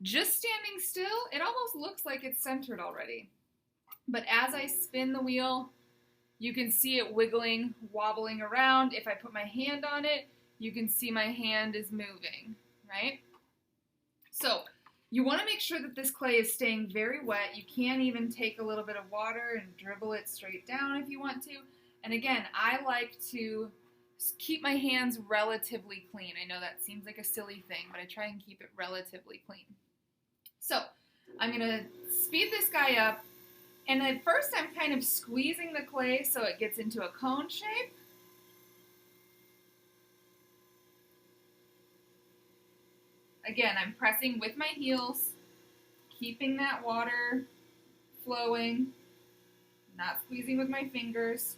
Just standing still, it almost looks like it's centered already. But as I spin the wheel, you can see it wiggling, wobbling around. If I put my hand on it, you can see my hand is moving, right? So you want to make sure that this clay is staying very wet. You can even take a little bit of water and dribble it straight down if you want to. And again, I like to keep my hands relatively clean. I know that seems like a silly thing, but I try and keep it relatively clean. So I'm going to speed this guy up. And at first I'm kind of squeezing the clay so it gets into a cone shape. Again, I'm pressing with my heels, keeping that water flowing, not squeezing with my fingers.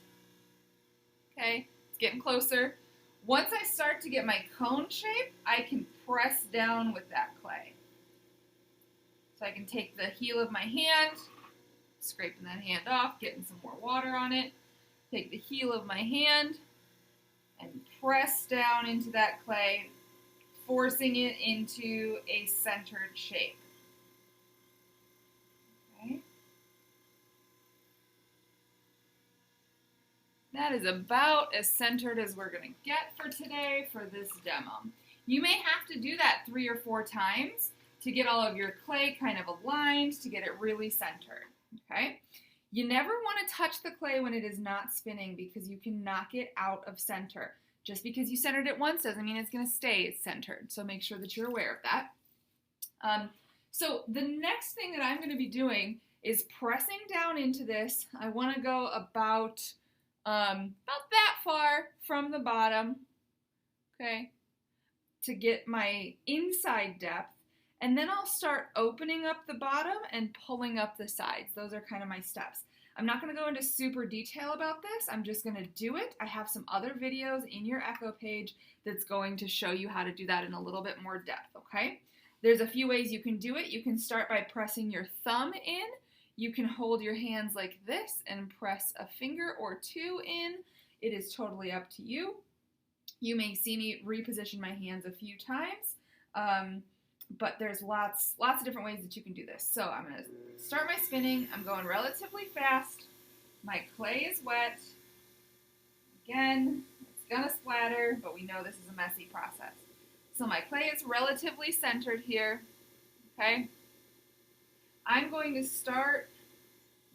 Okay, it's getting closer. Once I start to get my cone shape, I can press down with that clay. So I can take the heel of my hand, scraping that hand off, getting some more water on it. Take the heel of my hand and press down into that clay, forcing it into a centered shape. Okay. That is about as centered as we're going to get for today for this demo. You may have to do that 3 or 4 times to get all of your clay kind of aligned, to get it really centered. Okay? You never want to touch the clay when it is not spinning because you can knock it out of center. Just because you centered it once doesn't mean it's going to stay centered. So make sure that you're aware of that. So the next thing that I'm going to be doing is pressing down into this. I want to go about that far from the bottom, okay, to get my inside depth. And then I'll start opening up the bottom and pulling up the sides. Those are kind of my steps. I'm not going to go into super detail about this. I'm just going to do it. I have some other videos in your Echo page that's going to show you how to do that in a little bit more depth, okay? There's a few ways you can do it. You can start by pressing your thumb in. You can hold your hands like this and press a finger or 2 in. It is totally up to you. You may see me reposition my hands a few times. But there's lots of different ways that you can do this. So I'm going to start my spinning. I'm going relatively fast. My clay is wet. Again, it's going to splatter, but we know this is a messy process. So my clay is relatively centered here. Okay? I'm going to start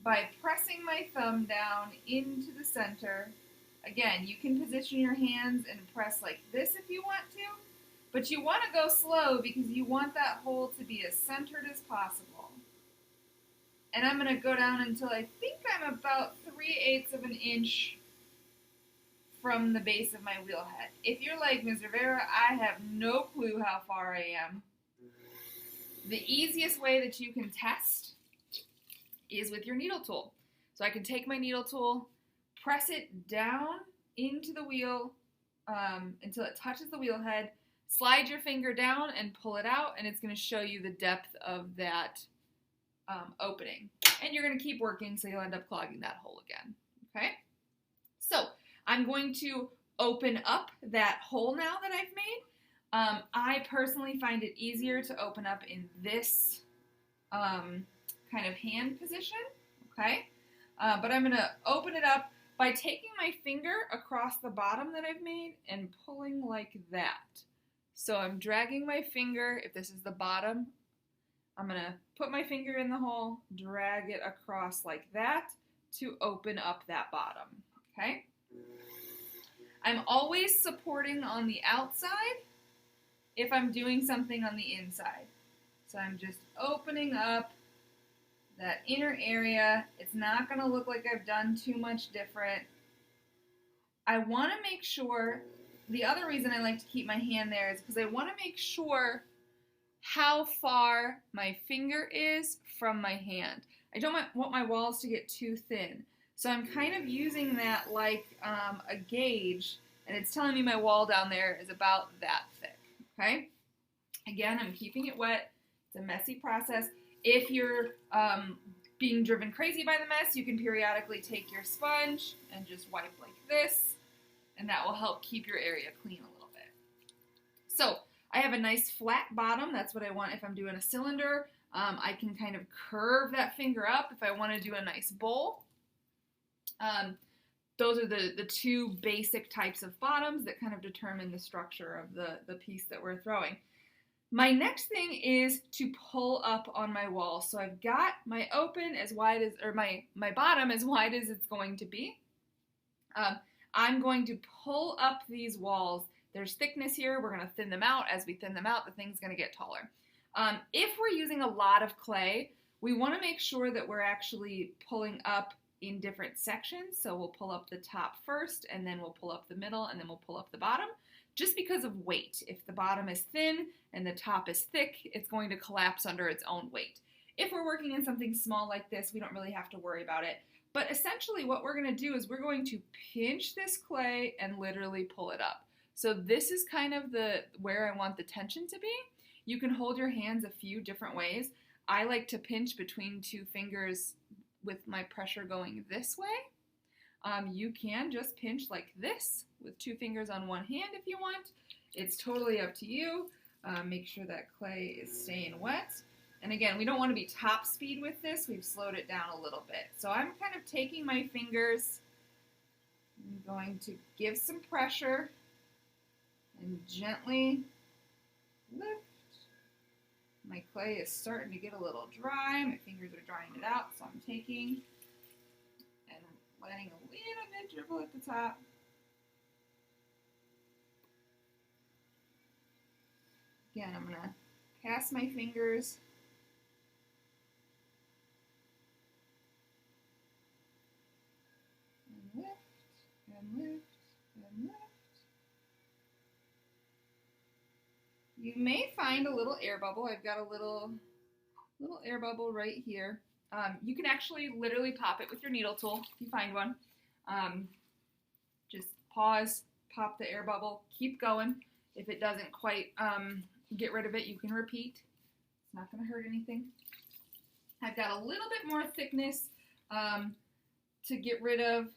by pressing my thumb down into the center. Again, you can position your hands and press like this if you want to. But you want to go slow because you want that hole to be as centered as possible. And I'm going to go down until I think I'm about 3/8 of an inch from the base of my wheel head. If you're like Ms. Rivera, I have no clue how far I am. The easiest way that you can test is with your needle tool. So I can take my needle tool, press it down into the wheel until it touches the wheel head. Slide your finger down and pull it out, and it's going to show you the depth of that opening. And you're going to keep working, so you'll end up clogging that hole again. Okay? So I'm going to open up that hole now that I've made. I personally find it easier to open up in this kind of hand position. Okay? But I'm going to open it up by taking my finger across the bottom that I've made and pulling like that. So I'm dragging my finger, if this is the bottom, I'm going to put my finger in the hole, drag it across like that to open up that bottom, okay? I'm always supporting on the outside if I'm doing something on the inside. So I'm just opening up that inner area. It's not going to look like I've done too much different. I want to make sure. The other reason I like to keep my hand there is because I want to make sure how far my finger is from my hand. I don't want my walls to get too thin. So I'm kind of using that like a gauge, and it's telling me my wall down there is about that thick, okay? Again, I'm keeping it wet. It's a messy process. If you're being driven crazy by the mess, you can periodically take your sponge and just wipe like this. And that will help keep your area clean a little bit. So I have a nice flat bottom. That's what I want if I'm doing a cylinder. I can kind of curve that finger up if I want to do a nice bowl. Those are the two basic types of bottoms that kind of determine the structure of the piece that we're throwing. My next thing is to pull up on my wall. So I've got my open as wide as, or my bottom as wide as it's going to be. I'm going to pull up these walls. There's thickness here. We're going to thin them out. As we thin them out, the thing's going to get taller. If we're using a lot of clay, we want to make sure that we're actually pulling up in different sections. So we'll pull up the top first, and then we'll pull up the middle, and then we'll pull up the bottom, just because of weight. If the bottom is thin and the top is thick, it's going to collapse under its own weight. If we're working in something small like this, we don't really have to worry about it. But essentially what we're going to do is we're going to pinch this clay and literally pull it up. So this is kind of where I want the tension to be. You can hold your hands a few different ways. I like to pinch between two fingers with my pressure going this way. You can just pinch like this with two fingers on one hand if you want. It's totally up to you. Make sure that clay is staying wet. And again, we don't want to be top speed with this. We've slowed it down a little bit. So I'm kind of taking my fingers, I'm going to give some pressure and gently lift. My clay is starting to get a little dry. My fingers are drying it out, so I'm taking and letting a little bit dribble at the top. Again, I'm going to pass my fingers and lift and lift and lift. You may find a little air bubble. I've got a little air bubble right here. You can actually literally pop it with your needle tool if you find one. Just pause, pop the air bubble, keep going. If it doesn't quite get rid of it, you can repeat. It's not going to hurt anything. I've got a little bit more thickness to get rid of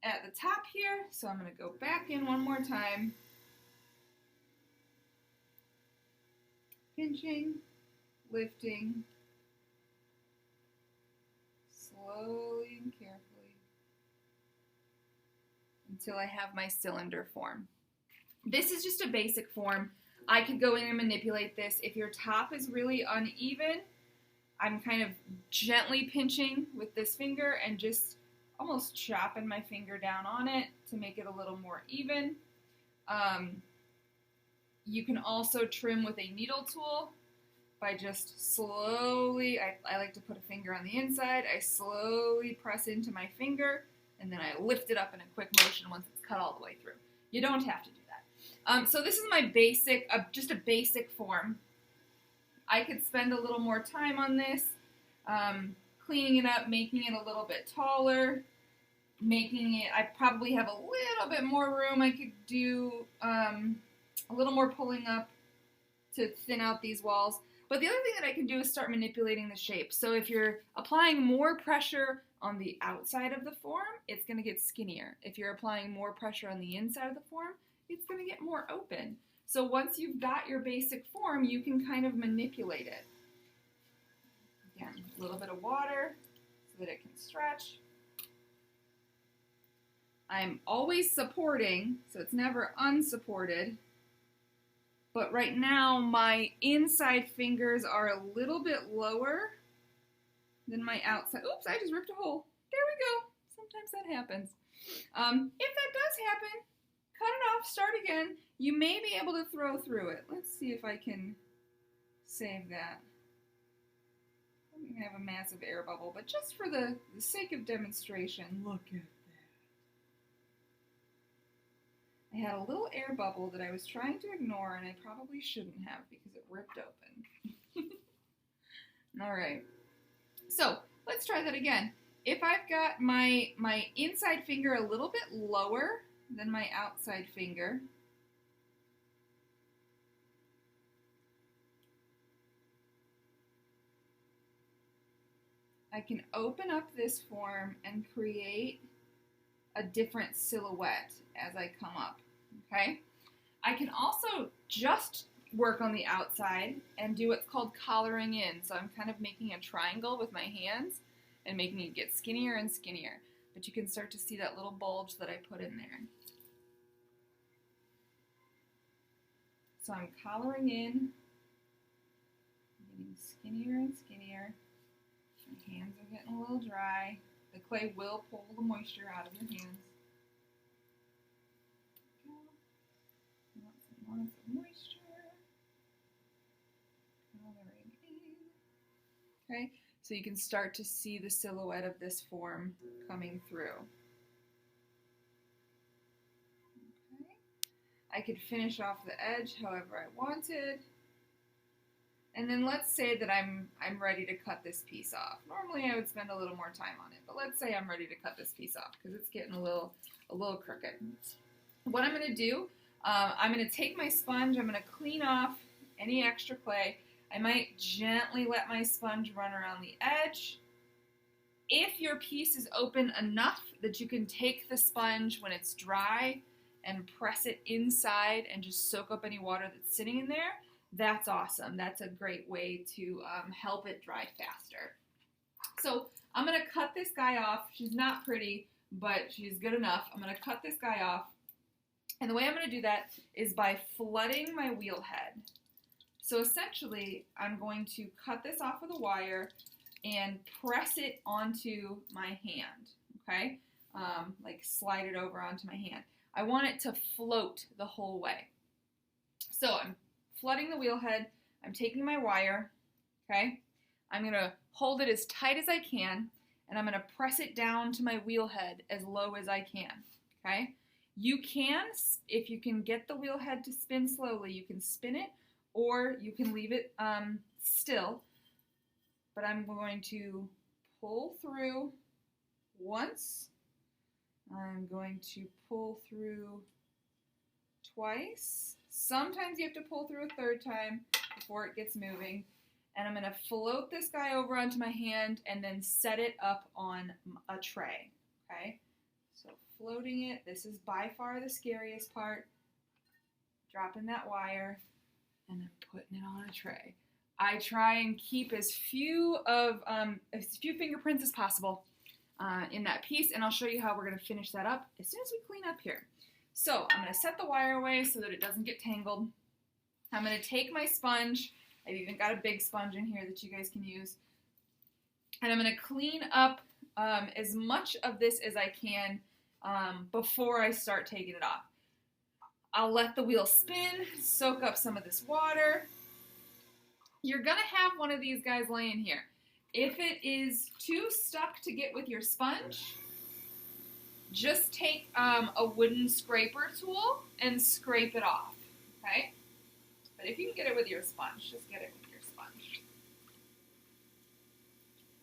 at the top here, so I'm going to go back in one more time. Pinching, lifting, slowly and carefully until I have my cylinder form. This is just a basic form. I could go in and manipulate this. If your top is really uneven, I'm kind of gently pinching with this finger and just almost chopping my finger down on it to make it a little more even. You can also trim with a needle tool by just slowly, I like to put a finger on the inside, I slowly press into my finger, and then I lift it up in a quick motion once it's cut all the way through. You don't have to do that. So this is my basic, just a basic form. I could spend a little more time on this, cleaning it up, making it a little bit taller, I probably have a little bit more room. I could do a little more pulling up to thin out these walls. But the other thing that I can do is start manipulating the shape. So if you're applying more pressure on the outside of the form, it's going to get skinnier. If you're applying more pressure on the inside of the form, it's going to get more open. So once you've got your basic form, you can kind of manipulate it. Again, a little bit of water so that it can stretch. I'm always supporting, so it's never unsupported. But right now, my inside fingers are a little bit lower than my outside. Oops, I just ripped a hole. There we go. Sometimes that happens. If that does happen, cut it off, start again. You may be able to throw through it. Let's see if I can save that. I'm going to have a massive air bubble, but just for the sake of demonstration, look at that. I had a little air bubble that I was trying to ignore, and I probably shouldn't have because it ripped open. All right. So let's try that again. If I've got my inside finger a little bit lower than my outside finger, I can open up this form and create a different silhouette as I come up, okay? I can also just work on the outside and do what's called collaring in. So I'm kind of making a triangle with my hands and making it get skinnier and skinnier. But you can start to see that little bulge that I put in there. So I'm collaring in, getting skinnier and skinnier. My hands are getting a little dry. The clay will pull the moisture out of your hands. Lots of moisture. Collaring in. Okay, so you can start to see the silhouette of this form coming through. Okay. I could finish off the edge however I wanted. And then let's say that I'm ready to cut this piece off. Normally I would spend a little more time on it, but let's say I'm ready to cut this piece off because it's getting a little crooked. What I'm going to do, I'm going to take my sponge, I'm going to clean off any extra clay. I might gently let my sponge run around the edge. If your piece is open enough that you can take the sponge when it's dry and press it inside and just soak up any water that's sitting in there, that's awesome. That's a great way to help it dry faster. So I'm going to cut this guy off. She's not pretty, but she's good enough. I'm going to cut this guy off. And the way I'm going to do that is by flooding my wheel head. So essentially, I'm going to cut this off with a wire and press it onto my hand, okay? Like slide it over onto my hand. I want it to float the whole way. So I'm flooding the wheel head. I'm taking my wire, okay? I'm going to hold it as tight as I can, and I'm going to press it down to my wheel head as low as I can, okay? You can, if you can get the wheel head to spin slowly, you can spin it, or you can leave it still. But I'm going to pull through once. I'm going to pull through twice. Sometimes you have to pull through a third time before it gets moving. And I'm going to float this guy over onto my hand and then set it up on a tray. Okay? So floating it. This is by far the scariest part. Dropping that wire and then putting it on a tray. I try and keep as few fingerprints as possible in that piece, and I'll show you how we're going to finish that up as soon as we clean up here. So I'm going to set the wire away so that it doesn't get tangled. I'm going to take my sponge. I've even got a big sponge in here that you guys can use. And I'm going to clean up as much of this as I can before I start taking it off. I'll let the wheel spin, soak up some of this water. You're going to have one of these guys laying here. If it is too stuck to get with your sponge, just take a wooden scraper tool and scrape it off, okay? But if you can get it with your sponge, just get it with your sponge.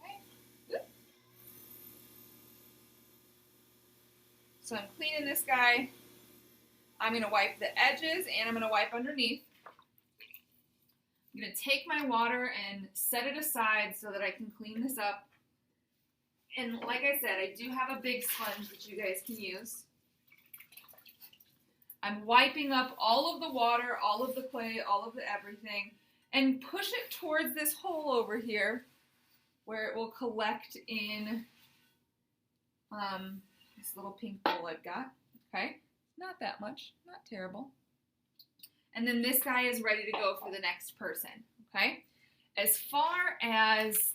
Okay. Good. So I'm cleaning this guy. I'm going to wipe the edges and I'm going to wipe underneath. I'm going to take my water and set it aside so that I can clean this up. And like I said, I do have a big sponge that you guys can use. I'm wiping up all of the water, all of the clay, all of the everything, and push it towards this hole over here where it will collect in this little pink bowl I've got. Okay, not that much, not terrible. And then this guy is ready to go for the next person, okay? As far as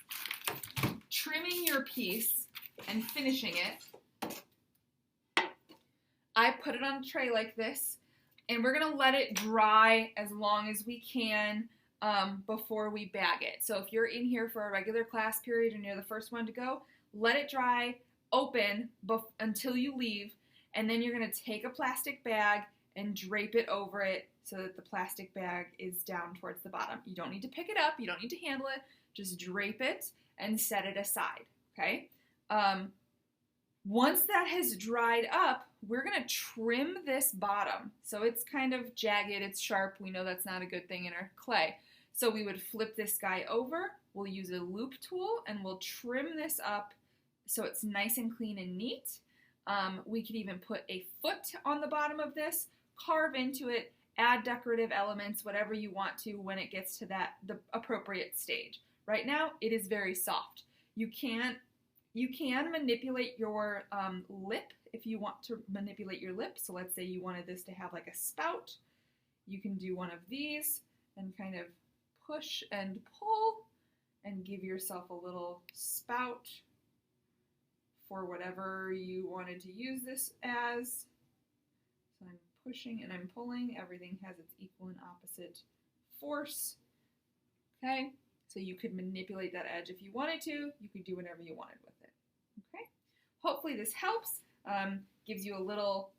trimming your piece and finishing it, I put it on a tray like this, and we're going to let it dry as long as we can before we bag it. So if you're in here for a regular class period and you're the first one to go, let it dry, open until you leave, and then you're going to take a plastic bag and drape it over it so that the plastic bag is down towards the bottom. You don't need to pick it up. You don't need to handle it. Just drape it and set it aside, okay? Once that has dried up, we're going to trim this bottom. So it's kind of jagged. It's sharp. We know that's not a good thing in our clay. So we would flip this guy over. We'll use a loop tool, and we'll trim this up so it's nice and clean and neat. We could even put a foot on the bottom of this, carve into it, add decorative elements, whatever you want to when it gets to the appropriate stage. Right now, it is very soft. You can manipulate your lip if you want to manipulate your lip. So let's say you wanted this to have like a spout. You can do one of these and kind of push and pull and give yourself a little spout for whatever you wanted to use this as. So I'm pushing and I'm pulling. Everything has its equal and opposite force. Okay, so you could manipulate that edge if you wanted to. You could do whatever you wanted with it. Okay, hopefully this helps. Gives you a little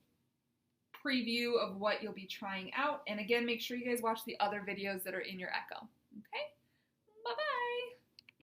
preview of what you'll be trying out. And again, make sure you guys watch the other videos that are in your Echo.